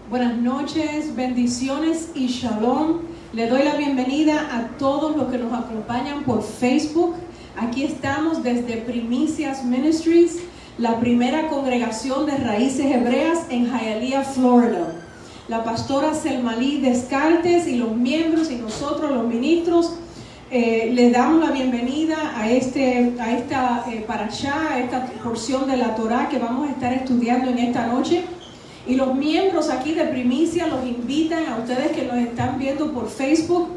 Buenas noches, bendiciones y shalom. Le doy la bienvenida a todos los que nos acompañan por Facebook. Aquí estamos desde Primicias Ministries, la primera congregación de raíces hebreas en Hialeah, Florida. La pastora Selmalí Descartes y los miembros y nosotros los ministros le damos la bienvenida a esta parashá, a esta porción de la Torá que vamos a estar estudiando en esta noche. Y los miembros aquí de Primicia los invitan a ustedes que nos están viendo por Facebook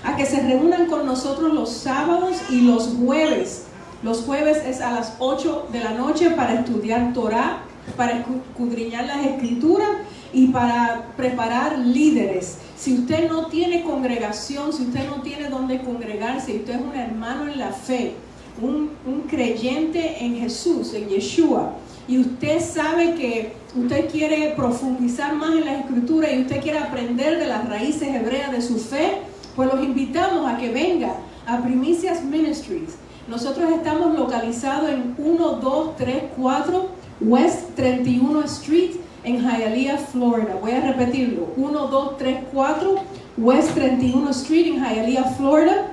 a que se reúnan con nosotros los sábados y los jueves. Los jueves es a las 8 de la noche para estudiar Torá, para escudriñar las escrituras y para preparar líderes. Si usted no tiene congregación, si usted no tiene donde congregarse, si usted es un hermano en la fe, un creyente en Jesús, en Yeshua, y usted sabe que usted quiere profundizar más en la escritura y usted quiere aprender de las raíces hebreas de su fe, pues los invitamos a que venga a Primicias Ministries. Nosotros estamos localizados en 1234 West 31 Street en Hialeah, Florida. Voy a repetirlo: 1234 West 31 Street en Hialeah, Florida,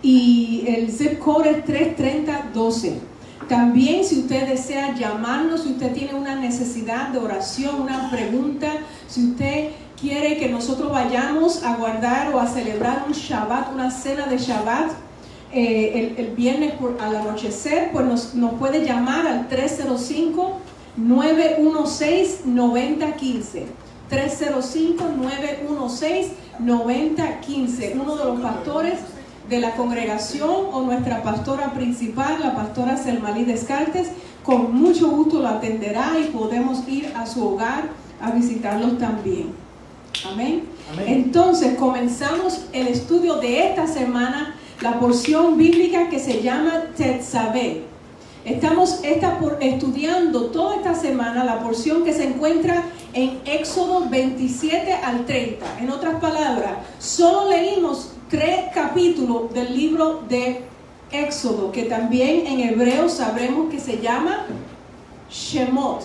y el zip code es 33012. También, si usted desea llamarnos, si usted tiene una necesidad de oración, una pregunta, si usted quiere que nosotros vayamos a guardar o a celebrar un Shabbat, una cena de Shabbat, el viernes al anochecer, pues nos puede llamar al 305-916-9015. 305-916-9015. Uno de los pastores de la congregación o nuestra pastora principal, la pastora Selmalí Descartes, con mucho gusto lo atenderá y podemos ir a su hogar a visitarlos también. Amén. Amén. Entonces comenzamos el estudio de esta semana, la porción bíblica que se llama Tetzaveh. Estamos estudiando toda esta semana la porción que se encuentra en Éxodo 27 al 30. En otras palabras, solo leímos 3 capítulos del libro de Éxodo, que también en hebreo sabremos que se llama Shemot,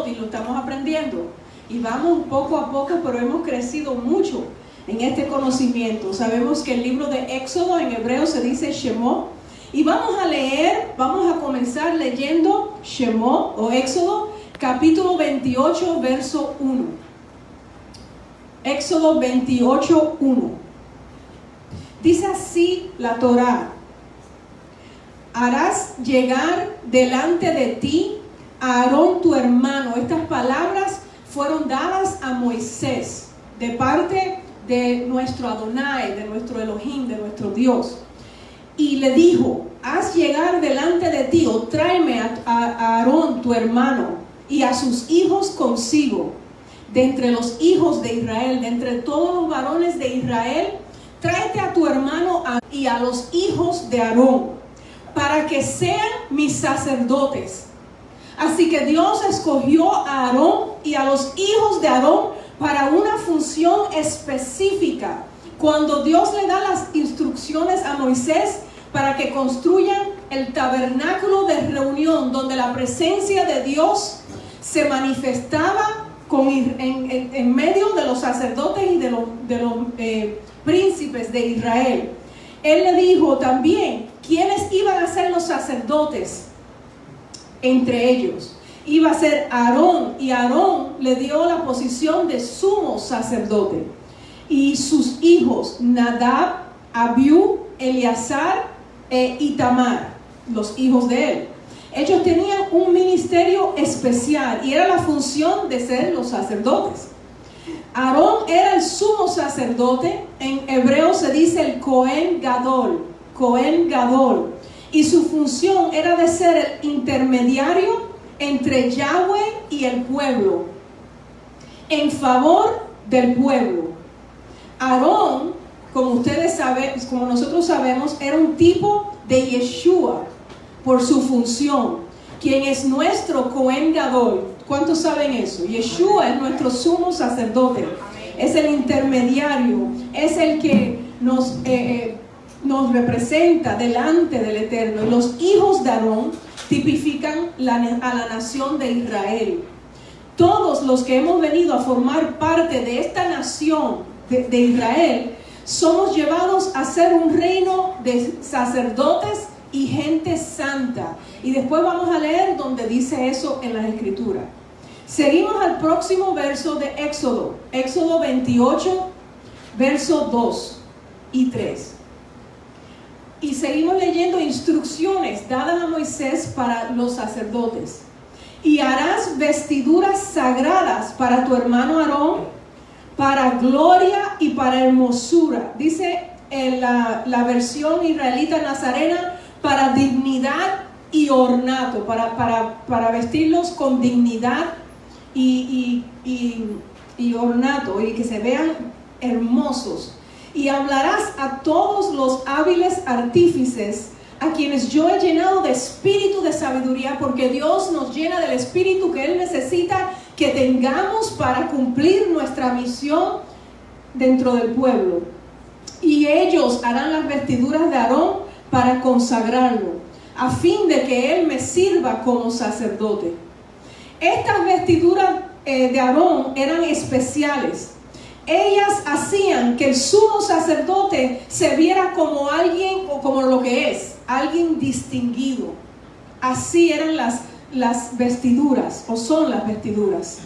y lo estamos aprendiendo. Y vamos poco a poco, pero hemos crecido mucho en este conocimiento. Sabemos que el libro de Éxodo en hebreo se dice Shemot. Y vamos a comenzar leyendo Shemot o Éxodo, capítulo 28, verso 1. Éxodo 28, 1. Dice así la Torá: harás llegar delante de ti a Aarón tu hermano. Estas palabras fueron dadas a Moisés de parte de nuestro Adonai, de nuestro Elohim, de nuestro Dios. Y le dijo: haz llegar delante de ti, o tráeme a Aarón tu hermano y a sus hijos consigo, de entre los hijos de Israel, de entre todos los varones de Israel. Tráete a tu hermano y a los hijos de Aarón, para que sean mis sacerdotes. Así que Dios escogió a Aarón y a los hijos de Aarón para una función específica. Cuando Dios le da las instrucciones a Moisés para que construyan el tabernáculo de reunión, donde la presencia de Dios se manifestaba en medio de los sacerdotes y de los príncipes de Israel. Él le dijo también quiénes iban a ser los sacerdotes. Entre ellos iba a ser Aarón, y Aarón le dio la posición de sumo sacerdote, y sus hijos Nadab, Abiú, Eleazar e Itamar, los hijos de él. Ellos tenían un ministerio especial y era la función de ser los sacerdotes. Aarón era el sumo sacerdote, en hebreo se dice el Cohen Gadol, y su función era de ser el intermediario entre Yahweh y el pueblo, en favor del pueblo. Aarón, como nosotros sabemos, era un tipo de Yeshua por su función, quien es nuestro Cohen Gadol. ¿Cuántos saben eso? Yeshua es nuestro sumo sacerdote. Es el intermediario, es el que nos representa delante del Eterno. Y los hijos de Aarón tipifican a la nación de Israel. todos los que hemos venido a formar parte de esta nación de Israel, somos llevados a ser un reino de sacerdotes y gente santa. Y después vamos a leer donde dice eso en las Escrituras. Seguimos al próximo verso de Éxodo, Éxodo 28, versos 2 y 3. Y seguimos leyendo instrucciones dadas a Moisés para los sacerdotes. Y harás vestiduras sagradas para tu hermano Aarón, para gloria y para hermosura. Dice en la versión israelita nazarena, para dignidad y ornato, para vestirlos con dignidad y ornato, y que se vean hermosos. Y hablarás a todos los hábiles artífices, a quienes yo he llenado de espíritu de sabiduría, porque Dios nos llena del espíritu que Él necesita que tengamos para cumplir nuestra misión dentro del pueblo. Y ellos harán las vestiduras de Aarón para consagrarlo, a fin de que él me sirva como sacerdote. Estas vestiduras de Aarón eran especiales. Ellas hacían que el sumo sacerdote se viera como alguien, o como lo que es, alguien distinguido. Así eran las vestiduras, o son las vestiduras.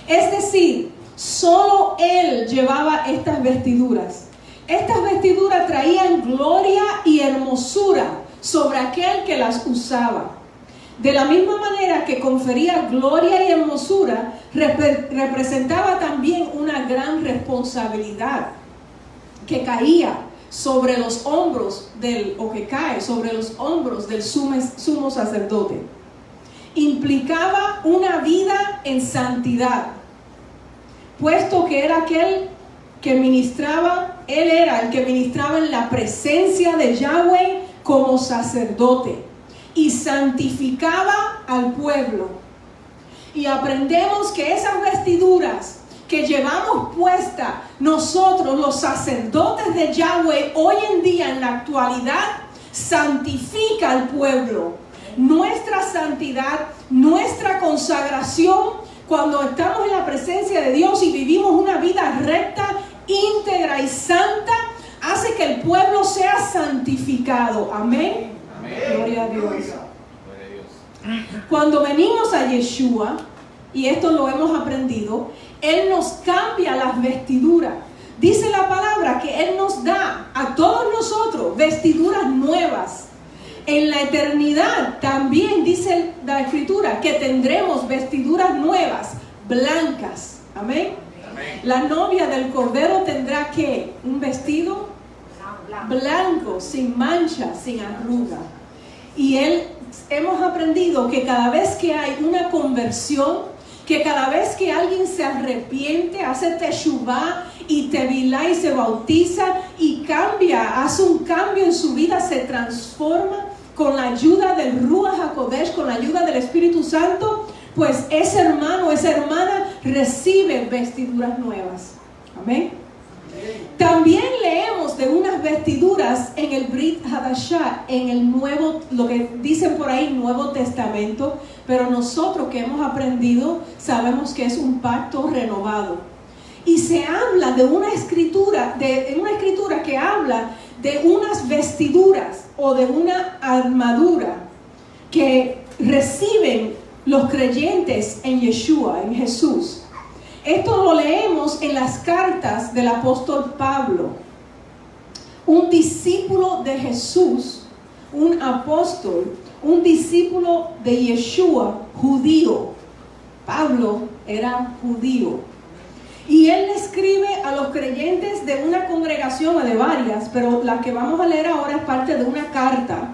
Es decir, solo él llevaba estas vestiduras. Estas vestiduras traían gloria y hermosura sobre aquel que las usaba. De la misma manera que confería gloria y hermosura, representaba también una gran responsabilidad que caía sobre los hombros cae sobre los hombros del sumo sacerdote. Implicaba una vida en santidad, puesto que era aquel que ministraba, él era el que ministraba en la presencia de Yahweh como sacerdote y santificaba al pueblo. Y aprendemos que esas vestiduras que llevamos puestas nosotros, los sacerdotes de Yahweh, hoy en día en la actualidad, santifica al pueblo. Nuestra santidad, nuestra consagración, cuando estamos en la presencia de Dios y vivimos una vida recta, íntegra y santa, hace que el pueblo sea santificado. Amén. Amén. Gloria a Dios. Cuando venimos a Yeshua, y esto lo hemos aprendido, Él nos cambia las vestiduras. Dice la palabra que Él nos da a todos nosotros vestiduras nuevas. En la eternidad también dice la Escritura que tendremos vestiduras nuevas, blancas. Amén. Amén. La novia del Cordero tendrá ¿qué? Un vestido blanco, sin mancha, sin arruga. Y hemos aprendido que cada vez que hay una conversión, que cada vez que alguien se arrepiente, hace teshuvá y tevilá y se bautiza y cambia, hace un cambio en su vida, se transforma con la ayuda del Ruach HaKodesh, con la ayuda del Espíritu Santo, pues ese hermano, esa hermana recibe vestiduras nuevas. Amén. También leemos de unas vestiduras en el Brit Hadashah, en el nuevo, lo que dicen por ahí, Nuevo Testamento, pero nosotros que hemos aprendido sabemos que es un pacto renovado. Y se habla de una escritura que habla de unas vestiduras o de una armadura que reciben los creyentes en Yeshua, en Jesús. Esto lo leemos en las cartas del apóstol Pablo, un discípulo de Jesús, un apóstol, un discípulo de Yeshua, judío. Pablo era judío. Y él le escribe a los creyentes de una congregación, o de varias, pero la que vamos a leer ahora es parte de una carta.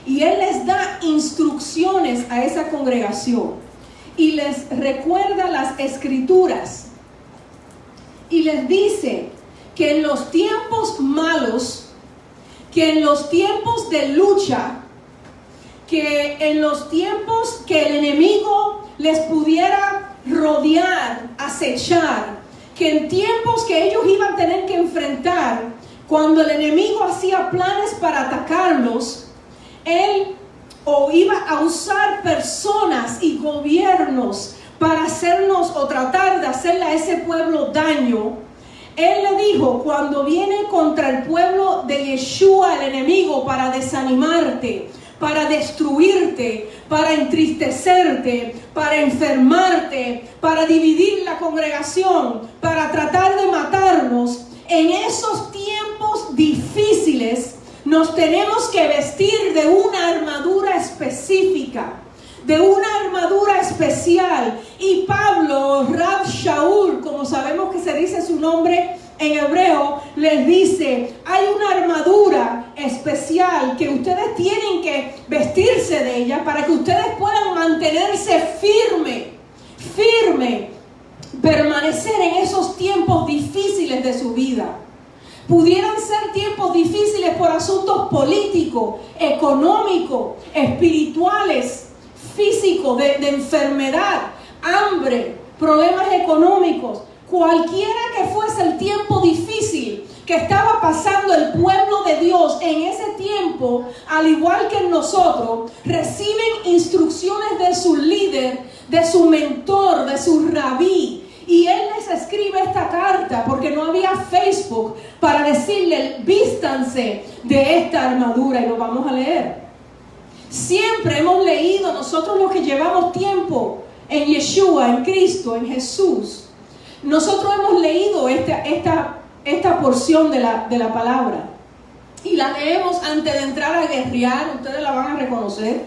Y él les da instrucciones a esa congregación. Y les recuerda las escrituras. Y les dice que en los tiempos malos, que en los tiempos de lucha, que en los tiempos que el enemigo les pudiera rodear, acechar, que en tiempos que ellos iban a tener que enfrentar, cuando el enemigo hacía planes para atacarlos, él o iba a usar personas y gobiernos para hacernos o tratar de hacerle a ese pueblo daño, Él le dijo, cuando viene contra el pueblo de Yeshua, el enemigo, para desanimarte, para destruirte, para entristecerte, para enfermarte, para dividir la congregación, para tratar de matarnos, en esos tiempos difíciles nos tenemos que vestir de una armadura específica, de una armadura especial. Y Pablo, Rab Shaul, como sabemos que se dice su nombre en hebreo, les dice, hay una armadura especial que ustedes tienen que vestirse de ella para que ustedes puedan mantenerse firme, permanecer en esos tiempos difíciles de su vida. Pudieran ser tiempos difíciles por asuntos políticos, económicos, espirituales, físicos, de enfermedad, hambre, problemas económicos. Cualquiera que fuese el tiempo difícil que estaba pasando el pueblo de Dios en ese tiempo, al igual que nosotros, reciben instrucciones de su líder, de su mentor, de su rabí. Y él les escribe esta carta porque no había Facebook para decirle, vístanse de esta armadura, y lo vamos a leer. Siempre hemos leído, nosotros los que llevamos tiempo en Yeshua, en Cristo, en Jesús, nosotros hemos leído esta porción de la palabra y la leemos antes de entrar a guerrear. Ustedes la van a reconocer,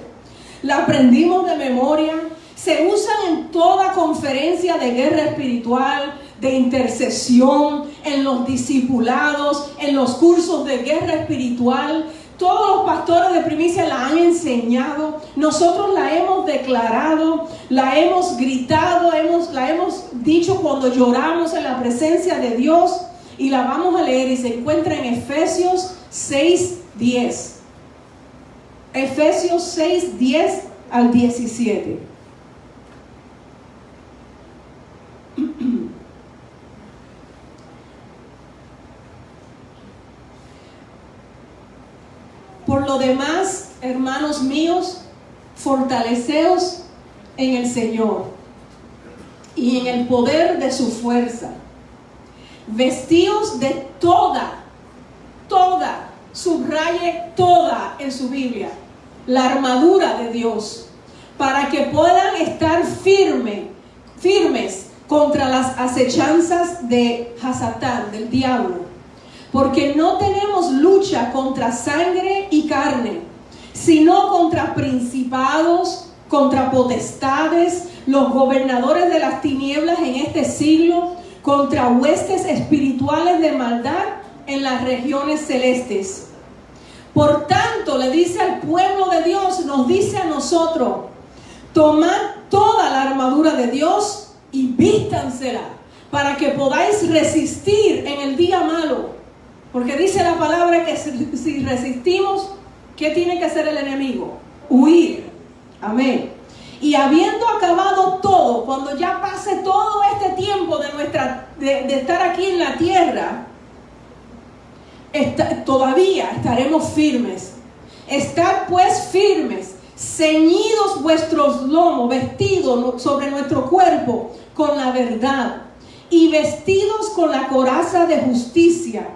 la aprendimos de memoria. Se usan en toda conferencia de guerra espiritual, de intercesión, en los discipulados, en los cursos de guerra espiritual. Todos los pastores de primicia la han enseñado. Nosotros la hemos declarado, la hemos gritado, la hemos dicho cuando lloramos en la presencia de Dios. Y la vamos a leer y se encuentra en Efesios 6:10. Efesios 6:10 al 17. Por lo demás, hermanos míos, fortaleceos en el Señor y en el poder de su fuerza. Vestíos de toda, subraye toda en su Biblia, la armadura de Dios, para que puedan estar firmes contra las acechanzas de Hasatán, del diablo. Porque no tenemos lucha contra sangre y carne, sino contra principados, contra potestades, los gobernadores de las tinieblas en este siglo, contra huestes espirituales de maldad en las regiones celestes. Por tanto, le dice al pueblo de Dios, nos dice a nosotros, tomad toda la armadura de Dios y vístansela, para que podáis resistir en el día malo. Porque dice la palabra que si resistimos, ¿qué tiene que hacer el enemigo? Huir. Amén. Y habiendo acabado todo, cuando ya pase todo este tiempo de estar aquí en la tierra, todavía estaremos firmes. Estad pues firmes, ceñidos vuestros lomos, vestidos sobre nuestro cuerpo con la verdad, y vestidos con la coraza de justicia,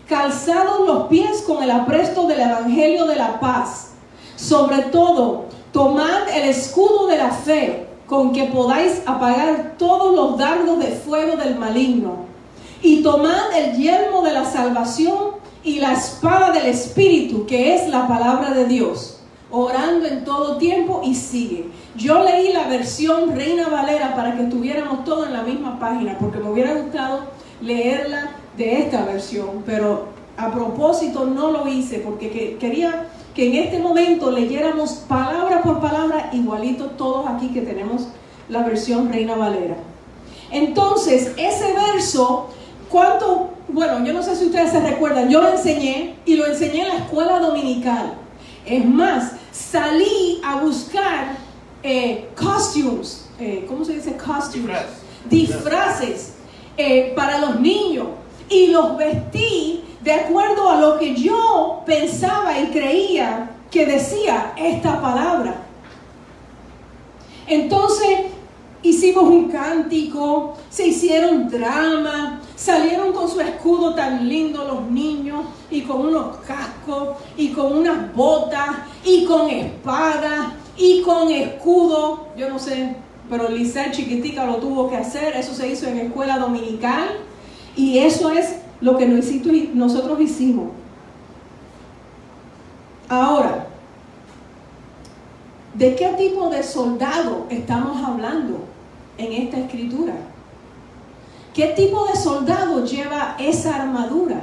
calzados los pies con el apresto del evangelio de la paz. Sobre todo, tomad el escudo de la fe, con que podáis apagar todos los dardos de fuego del maligno. Y tomad el yelmo de la salvación y la espada del Espíritu, que es la palabra de Dios, orando en todo tiempo. Y sigue. Yo leí la versión Reina Valera para que estuviéramos todos en la misma página, porque me hubiera gustado leerla de esta versión, pero a propósito no lo hice, porque quería que en este momento leyéramos palabra por palabra, igualito todos aquí que tenemos la versión Reina Valera. Entonces, ese verso, bueno, yo no sé si ustedes se recuerdan, yo lo enseñé y lo enseñé en la escuela dominical. Es más, salí a buscar costumes, ¿cómo se dice costumes? Disfraces para los niños, y los vestí de acuerdo a lo que yo pensaba y creía que decía esta palabra. Entonces hicimos pusimos un cántico, se hicieron drama, salieron con su escudo tan lindo los niños, y con unos cascos, y con unas botas, y con espada, y con escudo. Yo no sé, pero Lizeth chiquitica lo tuvo que hacer. Eso se hizo en escuela dominical, y eso es lo que nosotros hicimos. Ahora, ¿de qué tipo de soldado estamos hablando en esta escritura? ¿Qué tipo de soldado lleva esa armadura?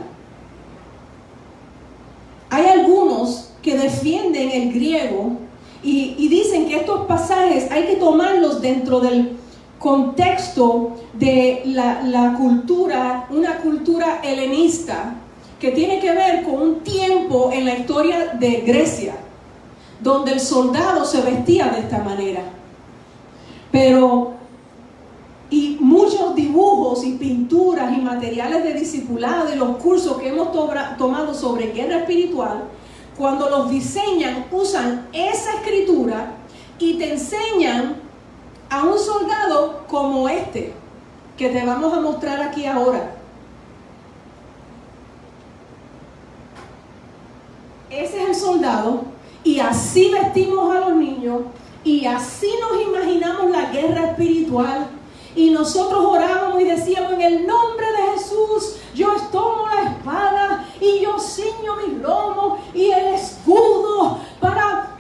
Hay algunos que defienden el griego y dicen que estos pasajes hay que tomarlos dentro del contexto de la cultura, una cultura helenista, que tiene que ver con un tiempo en la historia de Grecia, donde el soldado se vestía de esta manera. Y muchos dibujos y pinturas y materiales de discipulado y los cursos que hemos tomado sobre guerra espiritual, cuando los diseñan, usan esa escritura y te enseñan a un soldado como este, que te vamos a mostrar aquí ahora. Ese es el soldado, y así vestimos a los niños, y así nos imaginamos la guerra espiritual. Y nosotros orábamos y decíamos: en el nombre de Jesús, yo tomo la espada y yo ciño mis lomos y el escudo para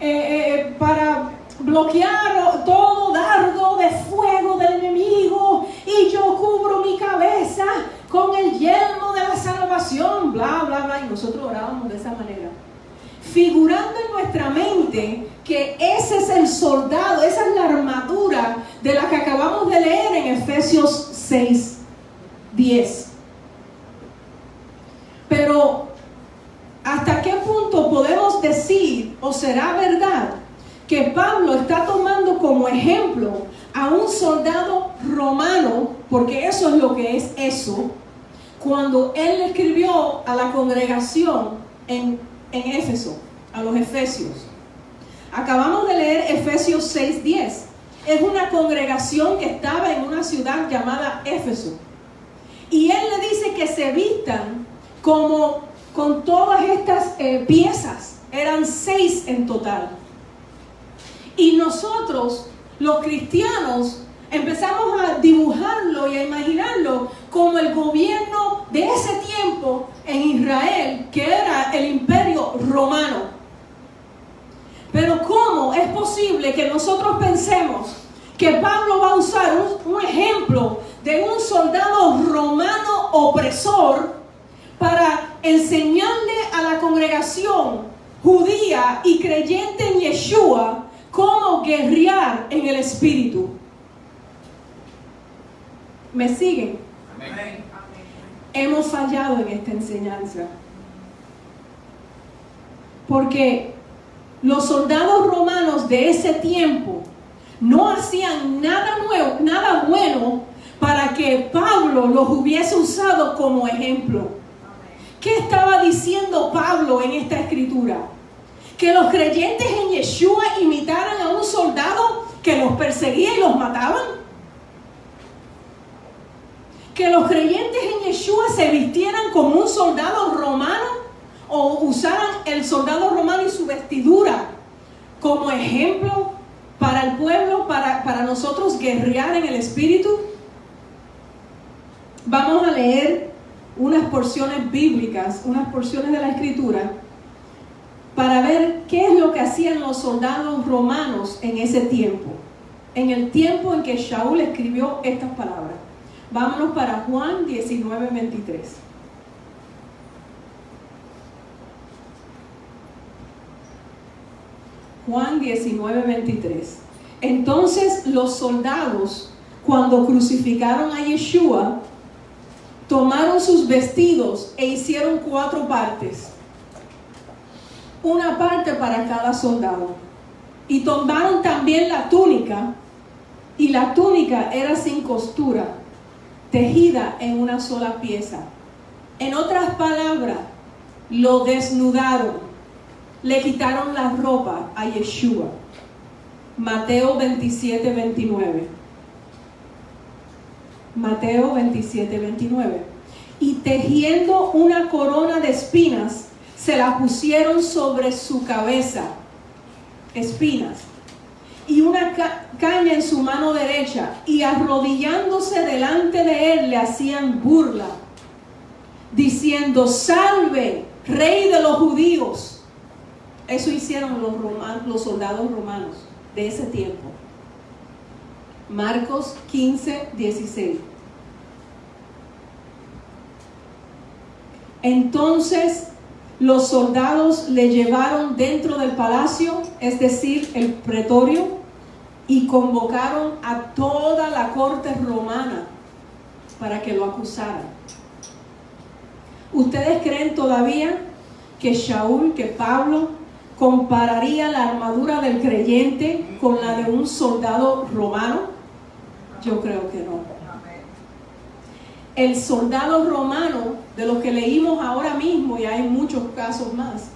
bloquear todo dardo de fuego del enemigo, y yo cubro mi cabeza con el yelmo de la salvación, bla, bla, bla. Y nosotros orábamos de esa manera, figurando en nuestra mente que ese es el soldado, esa es la armadura de la que acabamos de leer en Efesios 6:10. Pero ¿hasta qué punto podemos decir, o será verdad, que Pablo está tomando como ejemplo a un soldado romano, porque eso es lo que es eso, cuando él escribió a la congregación en Éfeso, a los efesios? Acabamos de leer Efesios 6:10. Es una congregación que estaba en una ciudad llamada Éfeso, y él le dice que se vistan con todas estas piezas. Eran 6 en total. Y nosotros, los cristianos, empezamos a dibujarlo y a imaginarlo como el gobierno de ese tiempo en Israel, que era el imperio romano. Pero ¿cómo es posible que nosotros pensemos que Pablo va a usar un ejemplo de un soldado romano opresor para enseñarle a la congregación judía y creyente en Yeshua cómo guerrear en el espíritu? ¿Me siguen? Amén. Hemos fallado en esta enseñanza, porque los soldados romanos de ese tiempo no hacían nada nuevo, nada bueno para que Pablo los hubiese usado como ejemplo. ¿Qué estaba diciendo Pablo en esta escritura? Que los creyentes en Yeshua imitaran a un soldado que los perseguía y los mataban. Que los creyentes en Yeshua se vistieran como un soldado romano, o usaran el soldado romano y su vestidura como ejemplo para el pueblo, para nosotros guerrear en el espíritu. Vamos a leer unas porciones bíblicas, unas porciones de la escritura, para ver qué es lo que hacían los soldados romanos en ese tiempo, en el tiempo en que Shaul escribió estas palabras. Vámonos para Juan 19:23. Juan 19:23. Entonces los soldados, cuando crucificaron a Yeshua, tomaron sus vestidos e hicieron 4 partes, una parte para cada soldado. Y tomaron también la túnica, y la túnica era sin costura, tejida en una sola pieza. En otras palabras, lo desnudaron, le quitaron la ropa a Yeshua. Mateo 27:29. Mateo 27, 29. Y tejiendo una corona de espinas, se la pusieron sobre su cabeza. Espinas. Y una caña en su mano derecha, y arrodillándose delante de él le hacían burla, diciendo: salve, rey de los judíos. Eso hicieron los soldados romanos de ese tiempo. Marcos 15, 16. Entonces los soldados le llevaron dentro del palacio, es decir, el pretorio, y convocaron a toda la corte romana para que lo acusaran. ¿Ustedes creen todavía que Pablo compararía la armadura del creyente con la de un soldado romano? Yo creo que no. El soldado romano, de los que leímos ahora mismo, y hay muchos casos más,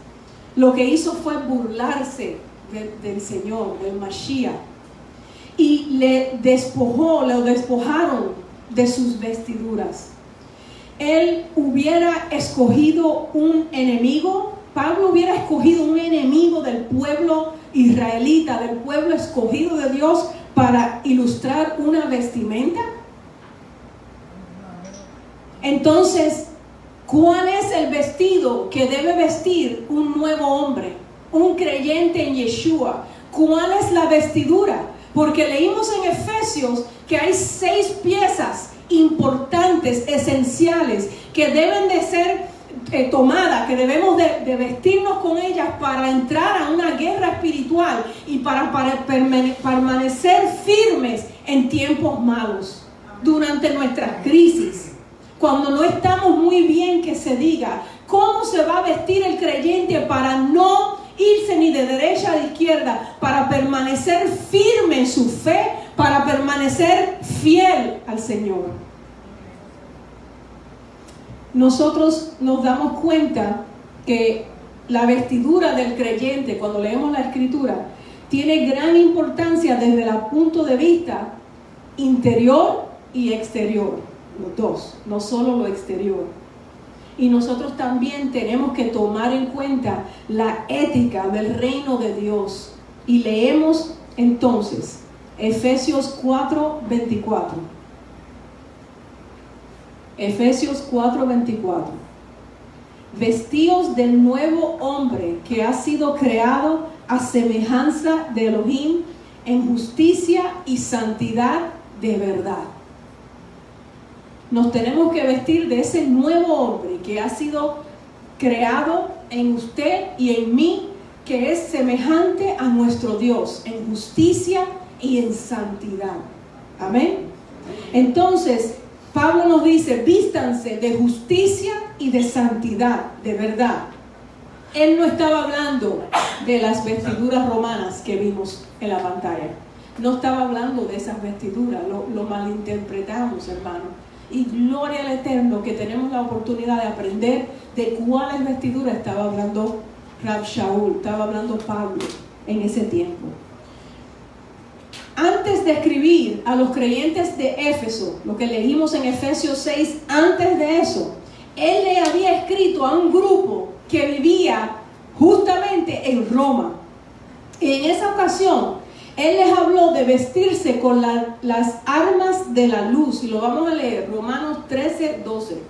lo que hizo fue burlarse del Señor, del Mashiach, y lo despojaron de sus vestiduras. Él hubiera escogido un enemigo, Pablo hubiera escogido un enemigo del pueblo israelita, del pueblo escogido de Dios, para ilustrar una vestimenta. Entonces, ¿cuál es el vestido que debe vestir un nuevo hombre, un creyente en Yeshua? ¿Cuál es la vestidura? Porque leímos en Efesios que hay 6 piezas importantes, esenciales, que deben de ser tomadas, que debemos de vestirnos con ellas para entrar a una guerra espiritual y para permanecer firmes en tiempos malos, durante nuestras crisis. Cuando no estamos muy bien, que se diga cómo se va a vestir el creyente para no irse ni de derecha a de izquierda, para permanecer firme en su fe, para permanecer fiel al Señor. Nosotros nos damos cuenta que la vestidura del creyente, cuando leemos la Escritura, tiene gran importancia desde el punto de vista interior y exterior, los dos, no solo lo exterior. Y nosotros también tenemos que tomar en cuenta la ética del reino de Dios. Y leemos entonces Efesios 4:24. Efesios 4:24. Vestíos del nuevo hombre que ha sido creado a semejanza de Elohim en justicia y santidad de verdad. Nos tenemos que vestir de ese nuevo hombre que ha sido creado en usted y en mí, que es semejante a nuestro Dios en justicia y en santidad. Amén. Entonces, Pablo nos dice: vístanse de justicia y de santidad, de verdad. Él no estaba hablando de las vestiduras romanas que vimos en la pantalla. No estaba hablando de esas vestiduras, lo malinterpretamos, hermano. Y gloria al Eterno que tenemos la oportunidad de aprender de cuáles vestiduras estaba hablando Rab Shaul, estaba hablando Pablo en ese tiempo. Antes de escribir a los creyentes de Éfeso, lo que leímos en Efesios 6, antes de eso, él le había escrito a un grupo que vivía justamente en Roma. Y en esa ocasión, él les habló de vestirse con las armas de la luz. Y lo vamos a leer, Romanos 13, 12.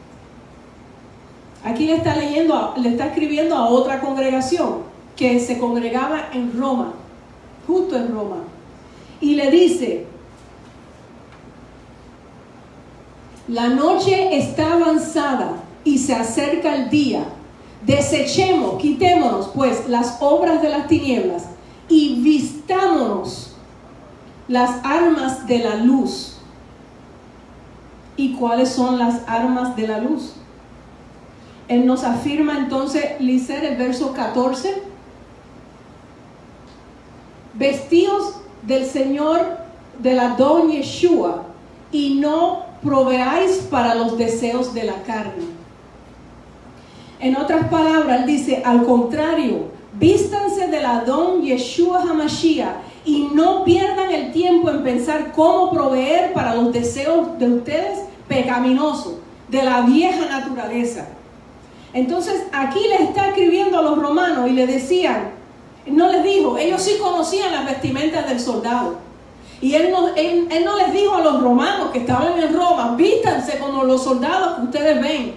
Aquí le está escribiendo a otra congregación que se congregaba en Roma, justo en Roma. Y le dice: la noche está avanzada y se acerca el día. Desechemos, quitémonos pues las obras de las tinieblas y vistámonos las armas de la luz. ¿Y cuáles son las armas de la luz? Él nos afirma entonces, Lizer, el verso 14: vestíos del Señor, del Adón Yeshua, y no proveáis para los deseos de la carne. En otras palabras, él dice: al contrario, vístanse del Adón Yeshua HaMashiach y no pierdan el tiempo en pensar cómo proveer para los deseos de ustedes pecaminosos, de la vieja naturaleza. Entonces aquí le está escribiendo a los romanos y le decían, no les dijo, ellos sí conocían las vestimentas del soldado. Y él no les dijo a los romanos que estaban en Roma, vístanse como los soldados que ustedes ven.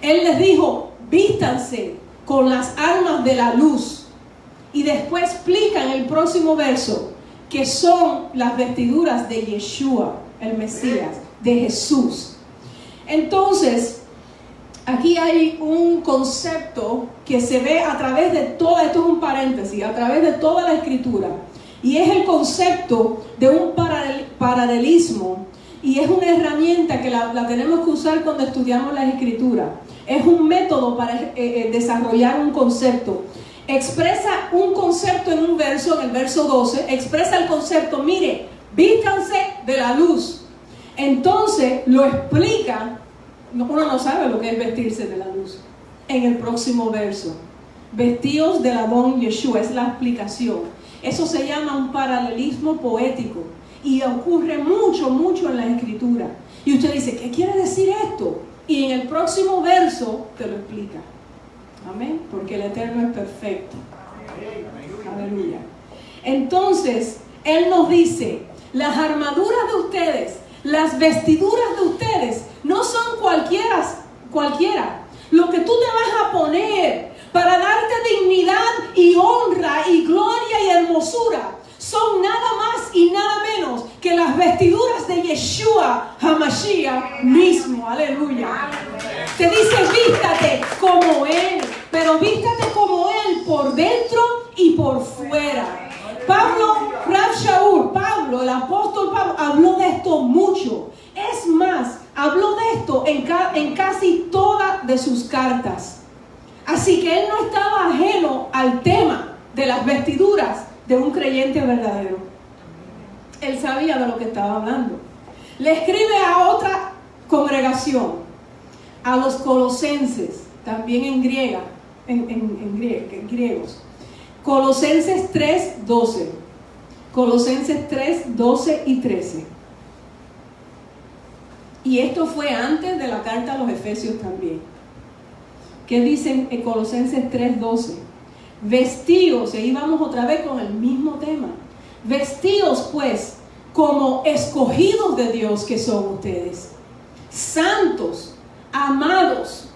Él les dijo, vístanse con las armas de la luz. Y después explica en el próximo verso que son las vestiduras de Yeshua, el Mesías, de Jesús. Entonces, aquí hay un concepto que se ve a través de toda, esto es un paréntesis, a través de toda la escritura. Y es el concepto de un paralelismo. Y es una herramienta que la tenemos que usar cuando estudiamos la escritura. Es un método para desarrollar un concepto. Expresa un concepto en un verso, en el verso 12, expresa el concepto, mire, vístanse de la luz. Entonces lo explica, uno no sabe lo que es vestirse de la luz. En el próximo verso, vestidos del Adón Yeshua, es la explicación. Eso se llama un paralelismo poético y ocurre mucho en la escritura. Y usted dice, ¿qué quiere decir esto? Y en el próximo verso te lo explica. Amén, porque el Eterno es perfecto. Aleluya. Entonces, Él nos dice, las armaduras de ustedes, las vestiduras de ustedes, no son cualquiera. Lo que tú te vas a poner para darte dignidad y honra y gloria y hermosura, son nada más y nada menos que las vestiduras de Yeshua HaMashiach mismo. Aleluya. Te dice, vístate como Él, pero vístate como Él por dentro y por fuera. Pablo, el apóstol Pablo, habló de esto mucho. Es más, habló de esto en casi todas de sus cartas. Así que él no estaba ajeno al tema de las vestiduras de un creyente verdadero. Él sabía de lo que estaba hablando. Le escribe a otra congregación, a los colosenses, también en griegos. Colosenses 3:12. Colosenses 3:12 y 13. Y esto fue antes de la carta a los Efesios también. ¿Qué dicen en Colosenses 3:12? Vestíos, y ahí vamos otra vez con el mismo tema. Vestíos pues como escogidos de Dios que son ustedes, santos, amados,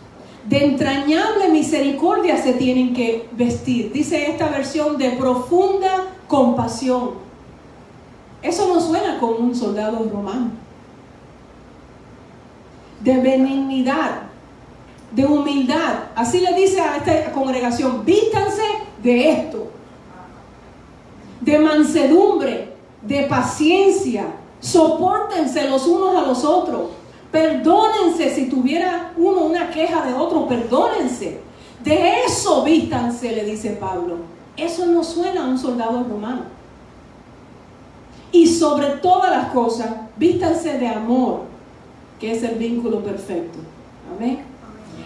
de entrañable misericordia se tienen que vestir. Dice esta versión, de profunda compasión. Eso no suena como un soldado romano. De benignidad, de humildad. Así le dice a esta congregación, vístanse de esto. De mansedumbre, de paciencia, sopórtense los unos a los otros. Perdónense si tuviera uno una queja de otro, perdónense. De eso vístanse, le dice Pablo. Eso no suena a un soldado romano. Y sobre todas las cosas, vístanse de amor, que es el vínculo perfecto. Amén.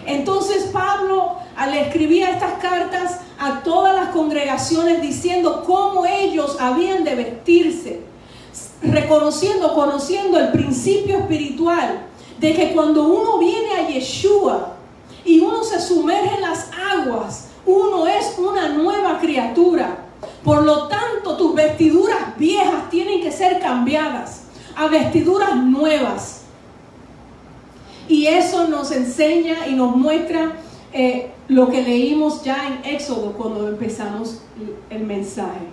Entonces Pablo, al escribir estas cartas a todas las congregaciones, diciendo cómo ellos habían de vestirse, conociendo el principio espiritual de que cuando uno viene a Yeshua y uno se sumerge en las aguas, uno es una nueva criatura. Por lo tanto, tus vestiduras viejas tienen que ser cambiadas a vestiduras nuevas. Y eso nos enseña y nos muestra lo que leímos ya en Éxodo cuando empezamos el mensaje.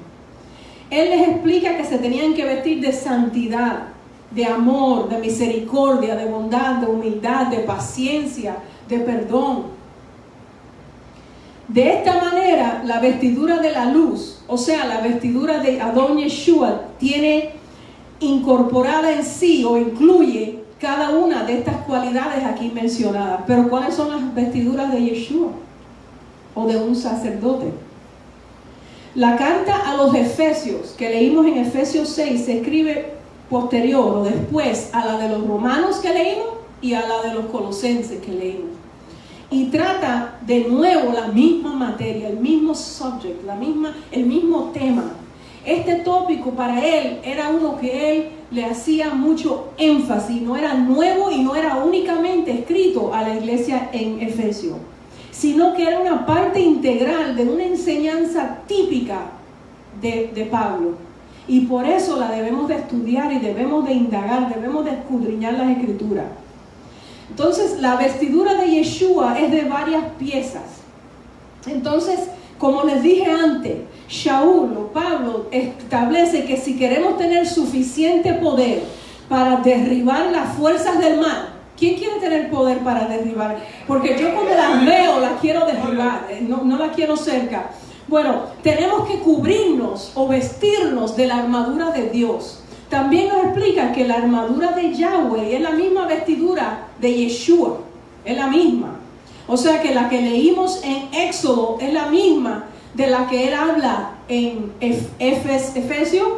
Él les explica que se tenían que vestir de santidad, de amor, de misericordia, de bondad, de humildad, de paciencia, de perdón. De esta manera, la vestidura de la luz, o sea, la vestidura de Adón Yeshua, tiene incorporada en sí o incluye cada una de estas cualidades aquí mencionadas. Pero ¿cuáles son las vestiduras de Yeshua o de un sacerdote? La carta a los Efesios que leímos en Efesios 6 se escribe posterior o después a la de los romanos que leímos y a la de los colosenses que leímos. Y trata de nuevo la misma materia, el mismo subject, el mismo tema. este tópico para él era uno que él le hacía mucho énfasis, no era nuevo y no era únicamente escrito a la iglesia en Efesios, sino que era una parte integral de una enseñanza típica de Pablo. Y por eso la debemos de estudiar y debemos de indagar, debemos de escudriñar las escrituras. Entonces, la vestidura de Yeshua es de varias piezas. Entonces, como les dije antes, Shaul o Pablo establece que si queremos tener suficiente poder para derribar las fuerzas del mal, ¿quién quiere tener poder para derribar? Porque yo cuando las veo, las quiero derribar, no las quiero cerca. Bueno, tenemos que cubrirnos o vestirnos de la armadura de Dios. También nos explica que la armadura de Yahweh es la misma vestidura de Yeshua, es la misma. O sea que la que leímos en Éxodo es la misma de la que él habla en Efesios,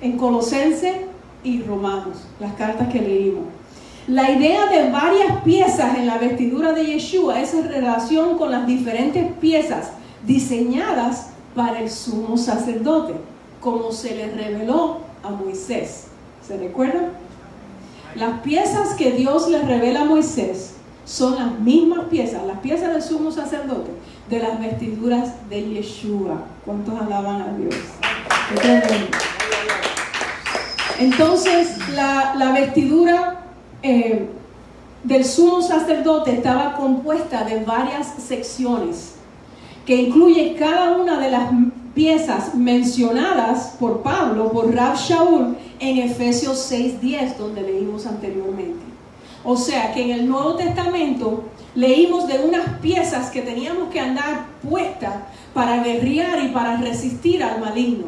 en Colosenses y Romanos, las cartas que leímos. La idea de varias piezas en la vestidura de Yeshua es en relación con las diferentes piezas diseñadas para el sumo sacerdote, como se le reveló a Moisés. ¿Se recuerdan? Las piezas que Dios le revela a Moisés son las mismas piezas, las piezas del sumo sacerdote, de las vestiduras de Yeshua. ¿Cuántos alaban a Dios? Entonces, la vestidura del sumo sacerdote estaba compuesta de varias secciones, que incluye cada una de las piezas mencionadas por Pablo, por Rav Shaul, en Efesios 6:10, donde leímos anteriormente. O sea que en el Nuevo Testamento leímos de unas piezas que teníamos que andar puestas para guerrear y para resistir al maligno.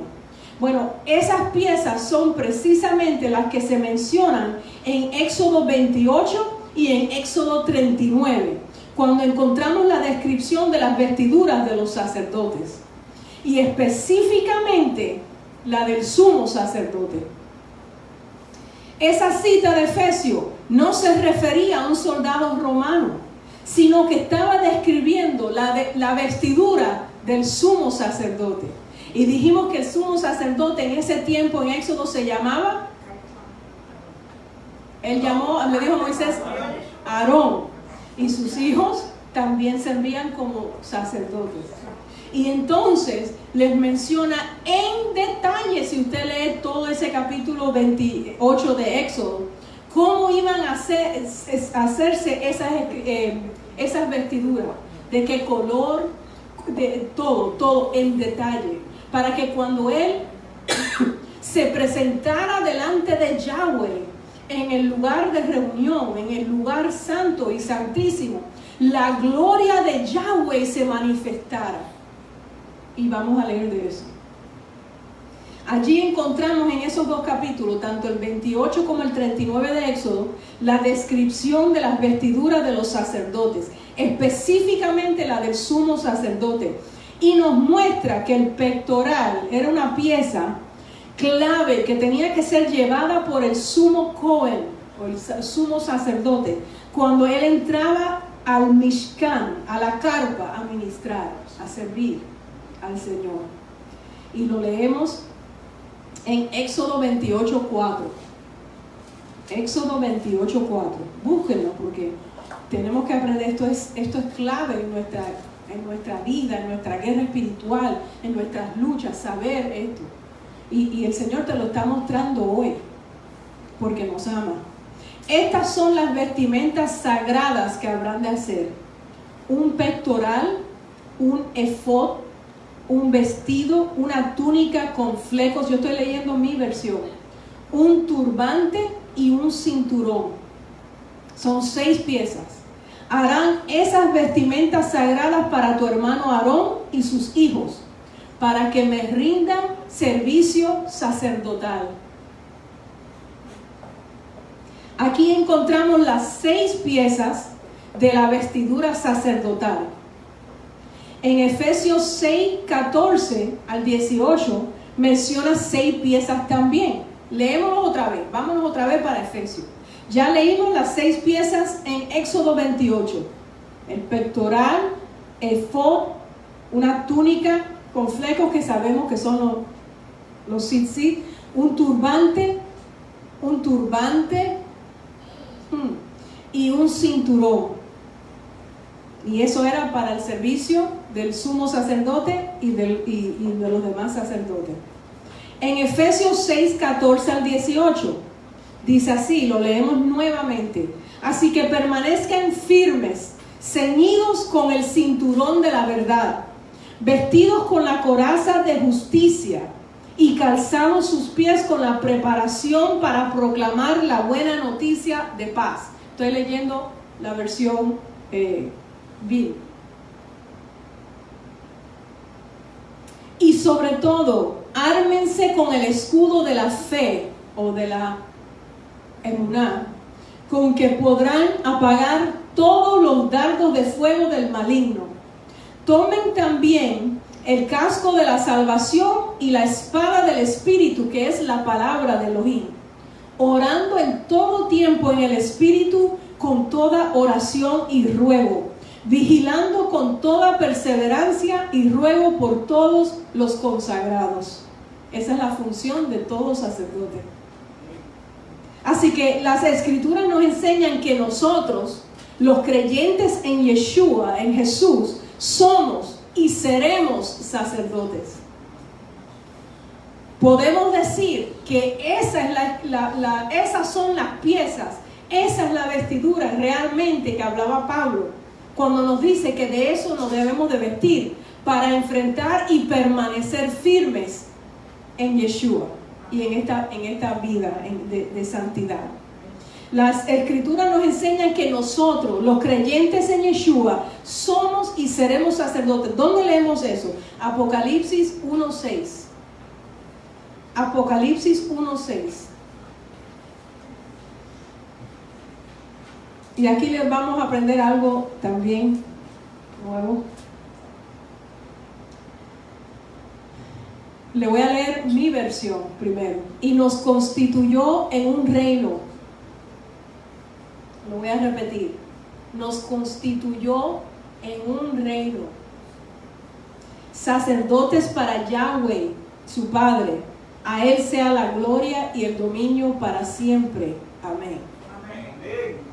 Bueno, esas piezas son precisamente las que se mencionan en Éxodo 28 y en Éxodo 39, cuando encontramos la descripción de las vestiduras de los sacerdotes, y específicamente la del sumo sacerdote. Esa cita de Efesios no se refería a un soldado romano, sino que estaba describiendo la vestidura del sumo sacerdote. Y dijimos que el sumo sacerdote en ese tiempo en Éxodo se llamaba, le dijo a Moisés, Aarón, y sus hijos también servían como sacerdotes. Y entonces les menciona en detalle, si usted lee todo ese capítulo 28 de Éxodo, cómo iban a hacerse esas vestiduras, de qué color, de todo en detalle, para que cuando él se presentara delante de Yahweh en el lugar de reunión, en el lugar santo y santísimo, la gloria de Yahweh se manifestara. Y vamos a leer de eso. Allí encontramos en esos dos capítulos, tanto el 28 como el 39 de Éxodo, la descripción de las vestiduras de los sacerdotes, específicamente la del sumo sacerdote. Y nos muestra que el pectoral era una pieza clave que tenía que ser llevada por el sumo Cohen, o el sumo sacerdote, cuando él entraba al Mishkan, a la carpa, a ministrar, a servir al Señor. Y lo leemos en Éxodo 28:4. Éxodo 28:4. Búsquenlo porque tenemos que aprender. Esto es clave en nuestra vida, en nuestra guerra espiritual, en nuestras luchas, saber esto. Y el Señor te lo está mostrando hoy, porque nos ama. Estas son las vestimentas sagradas que habrán de hacer: un pectoral, un efod, un vestido, una túnica con flecos, yo estoy leyendo mi versión, un turbante y un cinturón. Son 6 piezas. Harán esas vestimentas sagradas para tu hermano Aarón y sus hijos, para que me rindan servicio sacerdotal. Aquí encontramos las 6 piezas de la vestidura sacerdotal. En Efesios 6:14 al 18 menciona 6 piezas también. Leémoslo otra vez, vámonos otra vez para Efesios. Ya leímos las 6 piezas en Éxodo 28. El pectoral, efod, una túnica con flecos que sabemos que son los tzitzit, un turbante y un cinturón. Y eso era para el servicio del sumo sacerdote y de los demás sacerdotes. En Efesios 6, 14 al 18, dice así, lo leemos nuevamente. Así que permanezcan firmes, ceñidos con el cinturón de la verdad, vestidos con la coraza de justicia y calzados sus pies con la preparación para proclamar la buena noticia de paz. Estoy leyendo la versión Bill. Y sobre todo, ármense con el escudo de la fe o de la emuná, con que podrán apagar todos los dardos de fuego del maligno. Tomen también el casco de la salvación y la espada del Espíritu, que es la palabra de Elohim, orando en todo tiempo en el Espíritu con toda oración y ruego, vigilando con toda perseverancia y ruego por todos los consagrados. Esa es la función de todo sacerdote. Así que las Escrituras nos enseñan que nosotros, los creyentes en Yeshua, en Jesús, somos y seremos sacerdotes. Podemos decir que esas son las piezas, esa es la vestidura realmente que hablaba Pablo cuando nos dice que de eso nos debemos de vestir para enfrentar y permanecer firmes en Yeshua y en esta vida de santidad. Las Escrituras nos enseñan que nosotros, los creyentes en Yeshua, somos y seremos sacerdotes. ¿Dónde leemos eso? Apocalipsis 1:6. Apocalipsis 1:6. Y aquí les vamos a aprender algo también nuevo. Le voy a leer mi versión primero. Y nos constituyó en un reino. Lo voy a repetir. Nos constituyó en un reino. Sacerdotes para Yahweh, su Padre. A Él sea la gloria y el dominio para siempre. Amén. Amén.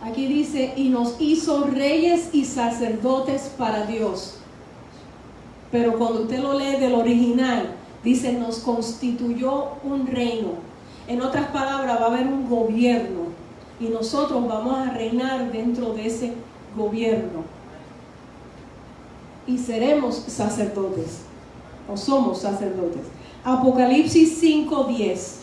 Aquí dice, y nos hizo reyes y sacerdotes para Dios. Pero cuando usted lo lee del original, dice, nos constituyó un reino. En otras palabras, va a haber un gobierno. Y nosotros vamos a reinar dentro de ese gobierno. Y seremos sacerdotes. O somos sacerdotes. Apocalipsis 5:10.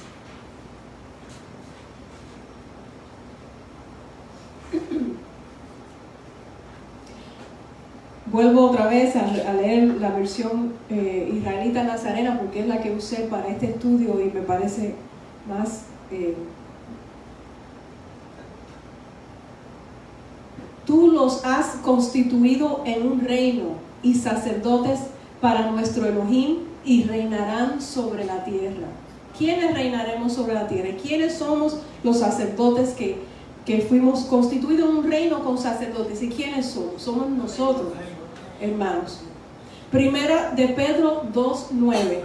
Vuelvo otra vez a leer la versión israelita nazarena porque es la que usé para este estudio y me parece más... Tú los has constituido en un reino y sacerdotes para nuestro Elohim y reinarán sobre la tierra. ¿Quiénes reinaremos sobre la tierra? ¿Quiénes somos los sacerdotes que fuimos constituidos en un reino con sacerdotes? ¿Y quiénes somos? Somos nosotros, hermanos. Primera de Pedro 2:9.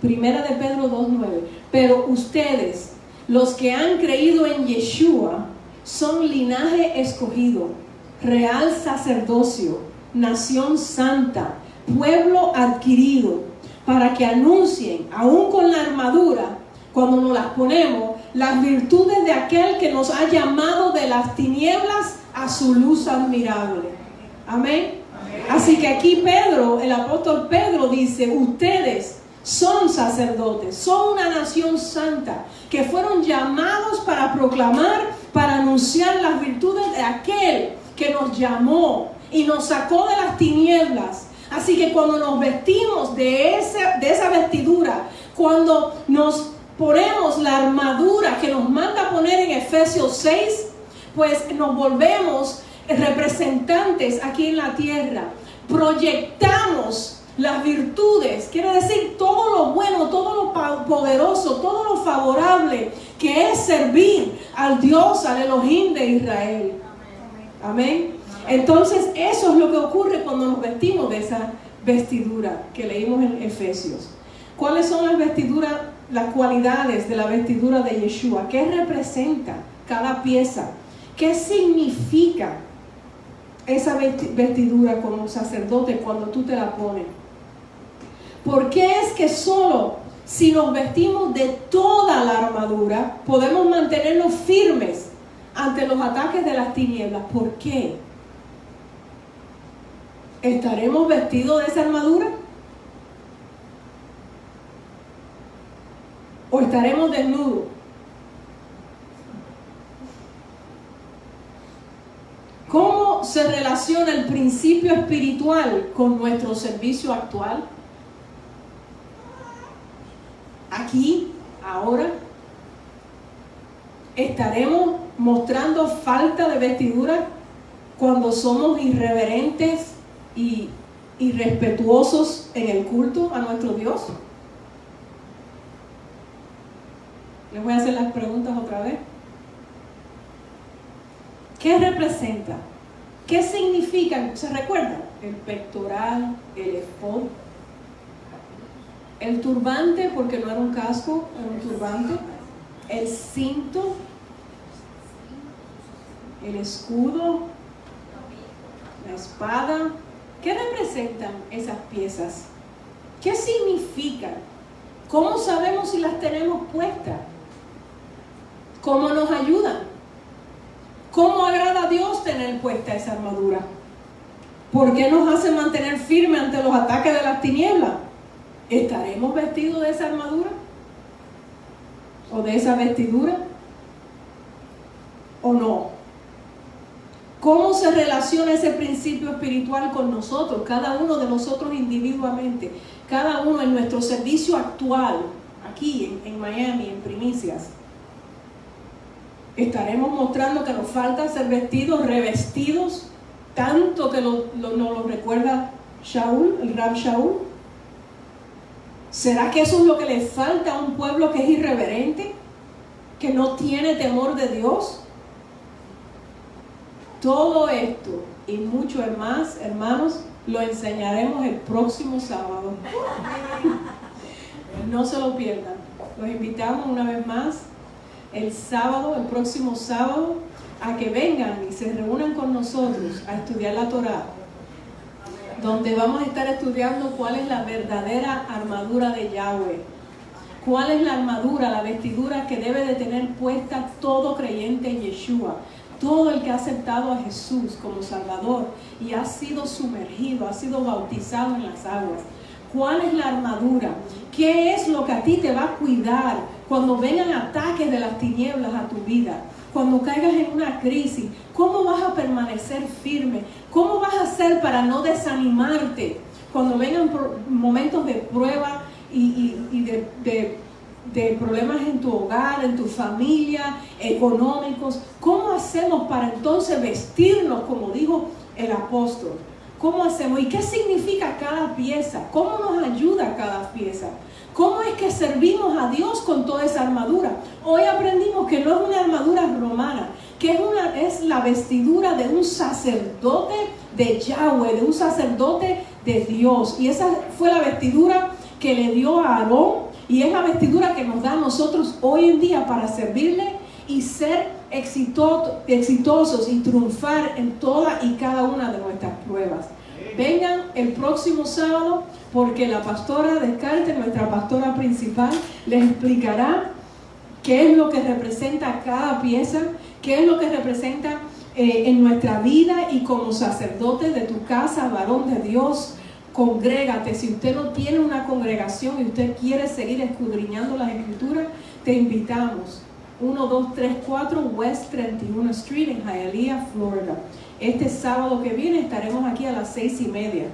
Primera de Pedro 2:9. Pero ustedes, los que han creído en Yeshua, son linaje escogido, real sacerdocio, nación santa, pueblo adquirido, para que anuncien, aún con la armadura, cuando nos las ponemos, las virtudes de aquel que nos ha llamado de las tinieblas a su luz admirable. Amén. Así que aquí Pedro, el apóstol Pedro dice, ustedes son sacerdotes, son una nación santa, que fueron llamados para proclamar, para anunciar las virtudes de aquel que nos llamó y nos sacó de las tinieblas. Así que cuando nos vestimos de esa vestidura, cuando nos ponemos la armadura que nos manda poner en Efesios 6, pues nos volvemos representantes aquí en la tierra, proyectamos las virtudes, quiere decir todo lo bueno, todo lo poderoso, todo lo favorable que es servir al Dios, al Elohim de Israel. Amén. Entonces, eso es lo que ocurre cuando nos vestimos de esa vestidura que leímos en Efesios. ¿Cuáles son las vestiduras, las cualidades de la vestidura de Yeshua? ¿Qué representa cada pieza? ¿Qué significa esa vestidura como sacerdote cuando tú te la pones? ¿Por qué es que solo si nos vestimos de toda la armadura podemos mantenernos firmes ante los ataques de las tinieblas? ¿Por qué? ¿Estaremos vestidos de esa armadura? ¿O estaremos desnudos? ¿Cómo se relaciona el principio espiritual con nuestro servicio actual? Aquí, ahora, ¿estaremos mostrando falta de vestidura cuando somos irreverentes y irrespetuosos en el culto a nuestro Dios? Les voy a hacer las preguntas otra vez. ¿Qué representa? ¿Qué significa? ¿Se recuerdan? El pectoral, el efod, el turbante, porque no era un casco, era un turbante, el cinto, el escudo, la espada. ¿Qué representan esas piezas? ¿Qué significan? ¿Cómo sabemos si las tenemos puestas? ¿Cómo nos ayudan? ¿Cómo agrada a Dios tener puesta esa armadura? ¿Por qué nos hace mantener firme ante los ataques de las tinieblas? ¿Estaremos vestidos de esa armadura? ¿O de esa vestidura? ¿O no? ¿Cómo se relaciona ese principio espiritual con nosotros? Cada uno de nosotros individualmente, cada uno en nuestro servicio actual, aquí en Miami, en Primicias. ¿Estaremos mostrando que nos falta ser vestidos, revestidos, tanto que nos lo recuerda Shaul, el Rab Shaul? ¿Será que eso es lo que le falta a un pueblo que es irreverente, que no tiene temor de Dios? Todo esto y mucho más, hermanos, lo enseñaremos el próximo sábado. No se lo pierdan. Los invitamos una vez más el sábado, el próximo sábado, a que vengan y se reúnan con nosotros a estudiar la Torá, donde vamos a estar estudiando cuál es la verdadera armadura de Yahweh, cuál es la armadura, la vestidura que debe de tener puesta todo creyente en Yeshua, todo el que ha aceptado a Jesús como Salvador y ha sido sumergido, ha sido bautizado en las aguas. ¿Cuál es la armadura? ¿Qué es lo que a ti te va a cuidar cuando vengan ataques de las tinieblas a tu vida? Cuando caigas en una crisis, ¿cómo vas a permanecer firme? ¿Cómo vas a hacer para no desanimarte cuando vengan momentos de prueba y de problemas en tu hogar, en tu familia, económicos? ¿Cómo hacemos para entonces vestirnos, como dijo el apóstol? ¿Cómo hacemos? ¿Y qué significa cada pieza? ¿Cómo nos ayuda cada pieza? ¿Cómo es que servimos a Dios con toda esa armadura? Hoy aprendimos que no es una armadura romana, que es la vestidura de un sacerdote de Yahweh, de un sacerdote de Dios. Y esa fue la vestidura que le dio a Aarón, y es la vestidura que nos da a nosotros hoy en día para servirle y ser exitosos y triunfar en toda y cada una de nuestras pruebas. Vengan el próximo sábado, porque la pastora Descartes, nuestra pastora principal, les explicará qué es lo que representa cada pieza, qué es lo que representa en nuestra vida, y como sacerdote de tu casa, varón de Dios, congrégate. Si usted no tiene una congregación y usted quiere seguir escudriñando las Escrituras, te invitamos. 1234 West 31 Street en Hialeah, Florida. Este sábado que viene estaremos aquí a las 6:30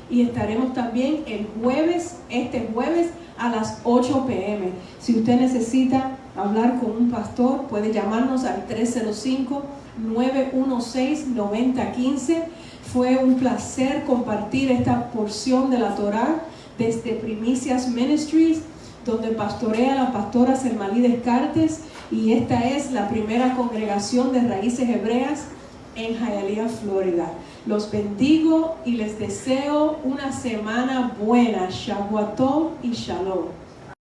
y estaremos también este jueves a las 8 p.m. Si usted necesita hablar con un pastor, puede llamarnos al 305-916-9015. Fue un placer compartir esta porción de la Torá desde Primicias Ministries, donde pastorea la pastora Selmalí Descartes, y esta es la primera congregación de Raíces Hebreas en Hialeah, Florida. Los bendigo y les deseo una semana buena. Shabbat Tov y Shalom.